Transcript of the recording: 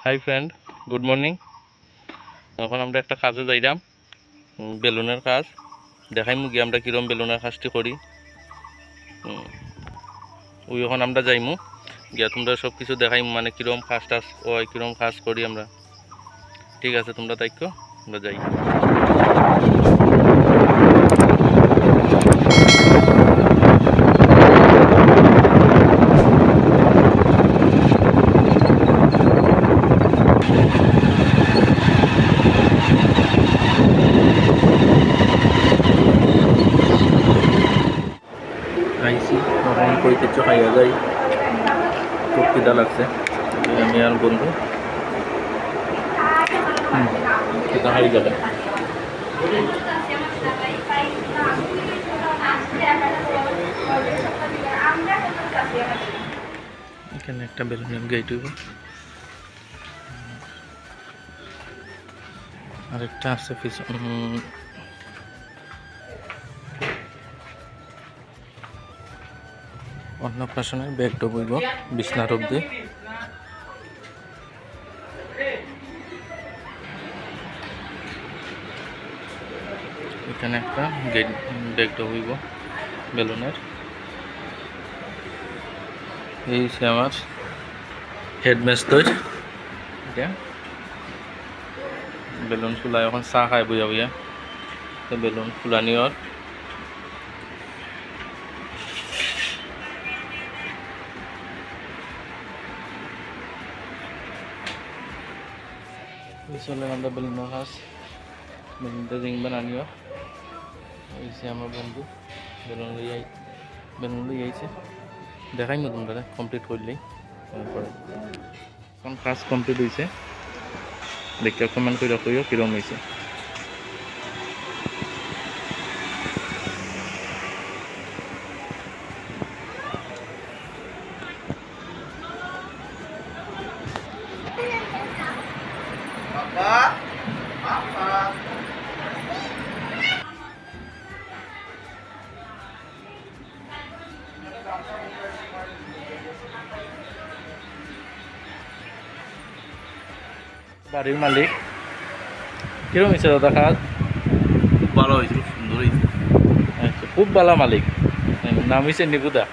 Hi friend, good morning. এখন আমরা একটা কাজে যাইলাম, বেলুনের কাজ। দেখাইমু গিয়ে আমরা কিরম বেলুনের কাজটি করি। ওই এখন আমরা যাইমু গিয়া তোমরা সব কিছু দেখাইমু, মানে কিরম কাজ টাজ হয়, কিরম কাজ করি আমরা। ঠিক আছে, তোমরা দেখো, আমরা যাই। আইসি তখন কই কিছু খাইয়া যাই, খুব খিদা লাগছে। আমি আর বন্ধু খিদা খাই যাবে। এখানে একটা বেলুনের গেট হইব, আরেকটা আছে অন্নপ্রাশনের ব্যাগটা বইব বিছনার অব্দি। এখানে একটা গেট ব্যাগটা হইব বেলুনের। এই সে আমার হেডমেস্টার, এটা বেলুন ফুলাই এখন চাহ খাই বইয়া বইয়া। বেলুন ফুলানিওর চলে আমরা বেলুনের কাজ, বেলুনটা রিং বানানিও। হয়েছে আমার বন্ধু বেলুন লই আইছে, দেখাই না তোমরা কমপ্লিট করলেই। তারপরে এখন কাজ কমপ্লিট হয়েছে, দেখতে কমেন্ট করে কইও কিরম হয়েছে। বাড়ির মালিক কিরম হয়েছে দাদা কাজ? খুব ভালো হয়েছে, খুব সুন্দর হয়েছে। আচ্ছা, খুব ভালো মালিক। নাম হয়েছে নিকুদা।